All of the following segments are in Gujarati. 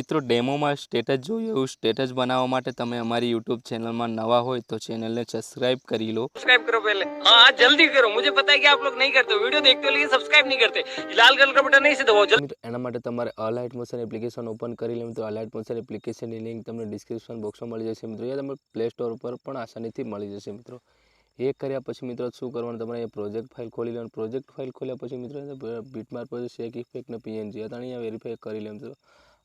મિત્રો ડેમોમાં સ્ટેટસ જોયું એવું સ્ટેટસ બનાવવા માટે તમે અમારી YouTube ચેનલમાં નવા હોય તો ચેનલને સબસ્ક્રાઇબ કરી લો। सब्सक्राइब करो पहले, हाँ आज जल्दी करो। मुझे पता है कि आप लोग नहीं करते हो, वीडियो देखते हो लेकिन सब्सक्राइब नहीं करते। लाल कलर का बटन नहीं से दबाओ जल्दी। એના માટે તમારે અલાઇટ મોશન એપ્લિકેશન ઓપન કરી લો। મિત્રો અલાઇટ મોશન એપ્લિકેશનની લિંક તમને ડિસ્ક્રિપ્શન બોક્સમાં મળી જશે। મિત્રો એ તમને પ્લે સ્ટોર પર પણ આસાનીથી મળી જશે। મિત્રો એ કર્યા પછી મિત્રો શું કરવાનું, તમારે એ પ્રોજેક્ટ ફાઇલ ખોલી લેવાનું। પ્રોજેક્ટ ફાઇલ ખોલ્યા પછી મિત્રો બીટમાર્ક પ્રોજેક્ટ શેક ઇફેક્ટ ને પીએનજી આ ત્રણેય વેરીફાઈ કરી લે। મિત્રો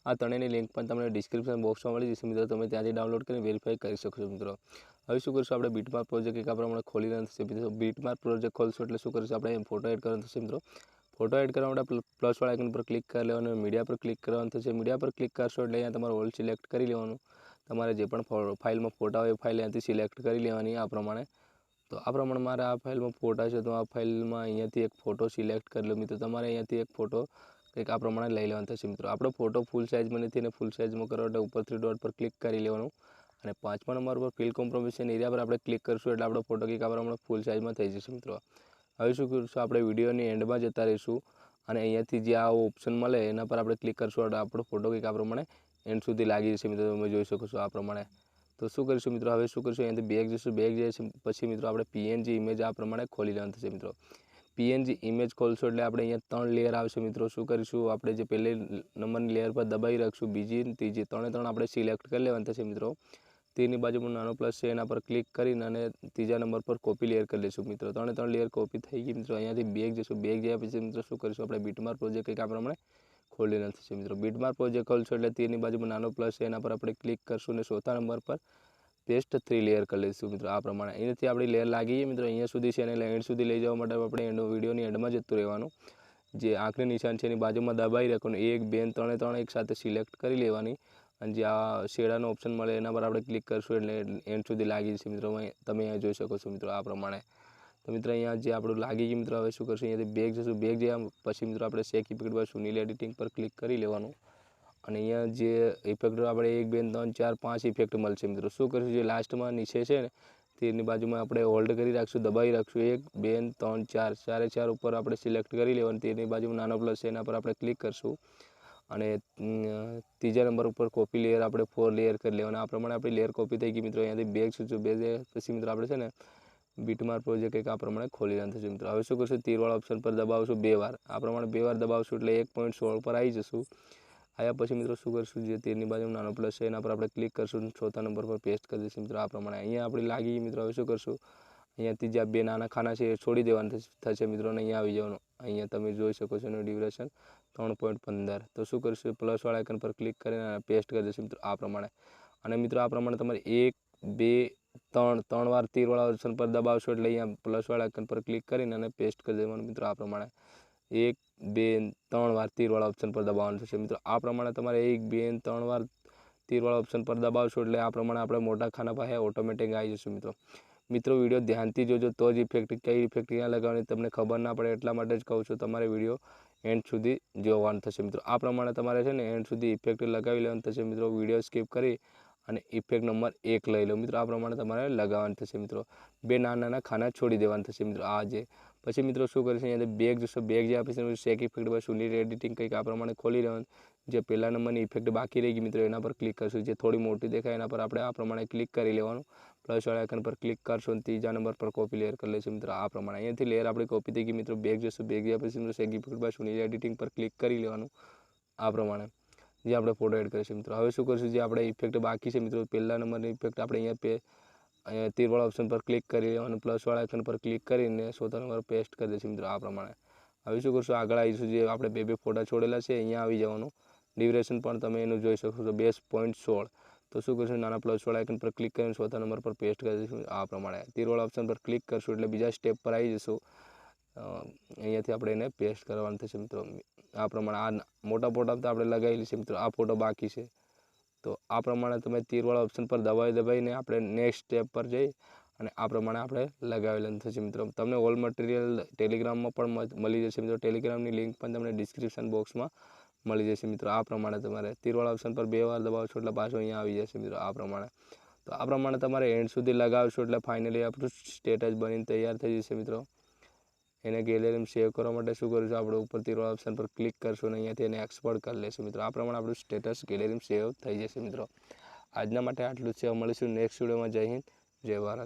આ ત્રણેયની લિંક પણ તમને ડિસ્ક્રિપ્શન બોક્સમાં મળી જશે। મિત્રો તમે ત્યાંથી ડાઉનલોડ કરીને વેરીફાઈ કરી શકશો। મિત્રો હવે શું કરશું, આપણે બીટમાર્ક પ્રોજેક્ટ એક આપણે ખોલી લેવાનું થશે। મિત્રો બીટમાર્ક પ્રોજેક્ટ ખોલશું એટલે શું કરશું, આપણે ફોટો એડ કરવાનો થશે। મિત્રો ફોટો એડ કરવા માટે પ્લસ વાળા આઇકન પર ક્લિક કરી લેવાનું, મીડિયા પર ક્લિક કરવાનું થશે। મીડિયા પર ક્લિક કરશો એટલે અહીંયા તમારે ઓલ સિલેક્ટ કરી લેવાનું। તમારે જે પણ ફાઇલમાં ફોટા હોય એ ફાઇલ અહીંયાથી સિલેક્ટ કરી લેવાની આ પ્રમાણે। તો આ પ્રમાણે મારે આ ફાઇલમાં ફોટા છે તો આ ફાઇલમાં અહીંયાથી એક ફોટો સિલેક્ટ કરી લો। મિત્રો તમારે અહીંયાથી એક ફોટો કંઈક આ પ્રમાણે લઈ લેવાનો થશે। મિત્રો આપણો ફોટો ફૂલ સાઇઝમાં નથી અને ફૂલ સાઇઝમાં કરવા માટે ઉપર થ્રી ડોટ પર ક્લિક કરી લેવાનું અને 5મા નંબર પર ફિલ કોમ્પ્રોમિશન એરિયા પર આપણે ક્લિક કરશું એટલે આપણો ફોટો કંઈક આ પ્રમાણે ફૂલ સાઇઝમાં થઈ જશે। મિત્રો હવે શું કરીશું, આપણે વિડીયોની એન્ડમાં જતા રહીશું અને અહીંયાથી જે આ ઓપ્શન મળે એના પર આપણે ક્લિક કરશું એટલે આપણો ફોટો કંઈક આ પ્રમાણે એન્ડ સુધી લાગી જશે। મિત્રો તમે જોઈ શકો છો આ પ્રમાણે। તો શું કરીશું મિત્રો, હવે શું કરીશું, અહીંયાથી બેક જઈશું। બેક જઈએ પછી મિત્રો આપણે પીએનજી ઇમેજ આ પ્રમાણે ખોલી લેવાનું થશે। મિત્રો પીએનજી ઇમેજ ખોલશો એટલે આપણે અહીંયા 3 લેયર આવશે। મિત્રો શું કરીશું, આપણે જે પહેલી નંબરની લેયર પર દબાવી રાખશું, બીજી ત્રીજી ત્રણે આપણે સિલેક્ટ કરી લેવાનું થશે। મિત્રો તેની બાજુમાં નાનો પ્લસ છે એના પર ક્લિક કરીને અને ત્રીજા નંબર પર કોપી લેયર કરી લઈશું। મિત્રો ત્રણે લેયર કોપી થઈ ગઈ। મિત્રો અહીંયાથી બેક જઈશું। બેક ગયા પછી મિત્રો શું કરીશું, આપણે બીટમાર્ક પ્રોજેક્ટ કંઈક આ પ્રમાણે ખોલી લેવાનું થશે। મિત્રો બીટમાર્ક પ્રોજેક્ટ ખોલશો એટલે તેની બાજુમાં નાનો પ્લસ છે એના પર આપણે ક્લિક કરશું અને ચોથા નંબર પર પેસ્ટ 3 લેયર કરી લઈશું। મિત્રો આ પ્રમાણે અહીંયાથી આપણી લેયર લાગી ગઈ। મિત્રો અહીંયા સુધી છે એને એન્ડ સુધી લઈ જવા માટે આપણે વિડીયોની એન્ડમાં જતું રહેવાનું। જે આંખની નિશાન છે એની બાજુમાં દબાવી રાખવાનું, 1 2 3 એક સાથે સિલેક્ટ કરી લેવાની અને જે આ શેડાનો ઓપ્શન મળે એના પર આપણે ક્લિક કરશું એટલે એન્ડ સુધી લાગી જશે। મિત્રો તમે અહીંયા જોઈ શકો છો। મિત્રો આ પ્રમાણે તો મિત્રો અહીંયા જે આપણું લાગી ગયું। મિત્રો હવે શું કરશું, અહીંયાથી બેક જશું। બેક ગયા પછી મિત્રો આપણે શેક ઇફેક્ટ પર સુનિલ એડિટિંગ પર ક્લિક કરી લેવાનું અને અહીંયા જે ઇફેક્ટ આપણે 1 2 3 4 5 ઇફેક્ટ મળશે। મિત્રો શું કરીશું, જે લાસ્ટમાં નીચે છે ને તેની બાજુમાં આપણે હોલ્ડ કરી રાખશું, દબાવી રાખશું, 1 2 3 4 ચારે ચાર ઉપર આપણે સિલેક્ટ કરી લેવાનું। તેની બાજુમાં નાનો પ્લસ છે એના પર આપણે ક્લિક કરશું અને ત્રીજા નંબર ઉપર કોપી લેયર આપણે 4 લેયર કરી લેવાના। આ પ્રમાણે આપણી લેયર કોપી થઈ ગઈ। મિત્રો અહીંયાથી બેક છું, બે પછી મિત્રો આપણે છે ને બીટમાર્ક પ્રોજેક્ટ કંઈક આ પ્રમાણે ખોલી લેવાનું થશે। મિત્રો હવે શું કરશું, તીરવાળા ઓપ્શન પર દબાવશું 2 વાર। આ પ્રમાણે 2 વાર દબાવશું એટલે 1.16 પર આવી જશું। આવ્યા પછી મિત્રો શું કરશું, જે તીરની બાજુમાં નાનો પ્લસ છે એના પર આપણે ક્લિક કરશું, ચોથા નંબર પર પેસ્ટ કરી દઈશું। મિત્રો આ પ્રમાણે અહીંયા આપણી લાગી ગઈ। મિત્રો હવે શું કરશું, અહીંયાથી જે 2 નાના ખાના છે એ છોડી દેવાના થશે। મિત્રો અહીંયા આવી જવાનું, અહીંયા તમે જોઈ શકો છો એનું ડ્યુરેશન 3.15। તો શું કરીશું, પ્લસ વાળા આઇકન પર ક્લિક કરીને પેસ્ટ કરી દઈશું। મિત્રો આ પ્રમાણે અને મિત્રો આ પ્રમાણે તમારે 1 2 3 વાર તીરવાળા ઓપ્શન પર દબાવશો એટલે અહીંયા પ્લસ વાળા આઇકન પર ક્લિક કરીને અને પેસ્ટ કરી દેવાનું। મિત્રો આ પ્રમાણે 1 2 3 વાર તીરવાળા ઓપ્શન પર દબાવવાનું થશે। મિત્રો આ પ્રમાણે તમારે 1 2 3 વાર તીરવાળા ઓપ્શન પર દબાવશો એટલે આ પ્રમાણે આપણે મોટા ખાના પાસે ઓટોમેટિક આવી જશે। મિત્રો વિડીયો ધ્યાનથી જોજો તો જ ઇફેક્ટ કઈ ઇફેક્ટ ક્યાં લગાવવાની તમને ખબર ના પડે, એટલા માટે જ કહું છું તમારે વિડીયો એન્ડ સુધી જોવાનું થશે। મિત્રો આ પ્રમાણે તમારે છે ને એન્ડ સુધી ઇફેક્ટ લગાવી લેવાનું થશે। મિત્રો વિડીયો સ્કીપ કરી અને ઇફેક્ટ નંબર 1 લઈ લો। મિત્રો આ પ્રમાણે તમારે લગાવવાનું થશે। મિત્રો 2 નાના ખાના છોડી દેવાના થશે। મિત્રો આ જે પછી મિત્રો શું કરીશું, અહીંયા બેક જશો। બેક જ્યાં પછી શેક ઇફેક્ટ પર સુનિલ એડિટિંગ કંઈક આ પ્રમાણે ખોલી લેવાનું। જે પહેલા નંબરની ઇફેક્ટ બાકી રહી ગઈ મિત્રો એના પર ક્લિક કરશું, જે થોડી મોટી દેખાય એના પર આપણે આ પ્રમાણે ક્લિક કરી લેવાનું। પ્લસ વાળા આઇકન પર ક્લિક કરશો અને ત્રીજા નંબર પર કોપી લેયર કરી લઈશું। મિત્રો આ પ્રમાણે અહીંયાથી લેયર આપણી કોપી થઈ ગઈ। મિત્રો બેક જશું। બેક ગયા પછી મિત્રો શેક ઇફેક્ટ પર સુનિલ એડિટિંગ પર ક્લિક કરી લેવાનું આ પ્રમાણે, જે આપણે ફોટો એડ કરીશું। મિત્રો હવે શું કરીશું, જે આપણે ઇફેક્ટ બાકી છે મિત્રો પહેલા નંબરની ઇફેક્ટ આપણે અહીંયા તીરવાળા ઓપ્શન પર ક્લિક કરી લેવાનું, પ્લસ વાળા આઇકન પર ક્લિક કરીને ચોથા નંબર પેસ્ટ કરી દઈશું। મિત્રો આ પ્રમાણે હવે શું કરશું, આગળ આવીશું, જે આપણે 2 ફોટા છોડેલા છે અહીંયા આવી જવાનું। ડ્યુરેશન પણ તમે એનું જોઈ શકો છો 2.16। તો શું કરશું, નાના પ્લસ વાળા આઇકન પર ક્લિક કરીને ચોથા નંબર પર પેસ્ટ કરી દઈશું। આ પ્રમાણે તીરવાળા ઓપ્શન પર ક્લિક કરશું એટલે બીજા સ્ટેપ પર આવી જશું। અહીંયાથી આપણે એને પેસ્ટ કરવાનું થશે। મિત્રો આ પ્રમાણે આ મોટા ફોટા તો આપણે લગાવેલી છે। મિત્રો આ ફોટો બાકી છે। તો આ પ્રમાણે તમે તીરવાળા ઓપ્શન પર દબાવીને આપણે નેક્સ્ટ સ્ટેપ પર જઈ અને આ પ્રમાણે આપણે લગાવેલું થશે। મિત્રો તમને ઓલ મટીરિયલ ટેલિગ્રામમાં પણ મળી જશે। મિત્રો ટેલિગ્રામની લિંક પણ તમને ડિસ્ક્રિપ્શન બોક્સમાં મળી જશે। મિત્રો આ પ્રમાણે તમારે તીરવાળા ઓપ્શન પર 2 વાર દબાવશો એટલે પાછો અહીંયા આવી જશે। મિત્રો આ પ્રમાણે તો આ પ્રમાણે તમારે એન્ડ સુધી લગાવશો એટલે ફાઇનલી આપણું સ્ટેટસ બનીને તૈયાર થઈ જશે। મિત્રો એને ગેલેરીમાં સેવ કરવા માટે શું કરીશું, આપણે ઉપર તીર ઓપ્શન પર ક્લિક કરશું અને અહીંયાથી એને એક્સપોર્ટ કરી લઈશું મિત્રો. આ પ્રમાણે આપણું સ્ટેટસ ગેલેરીમાં સેવ થઈ જશે મિત્રો. આજના માટે આટલું જ છે. મળીશું નેક્સ્ટ વિડીયોમાં. જય હિન્દ, જય ભારત.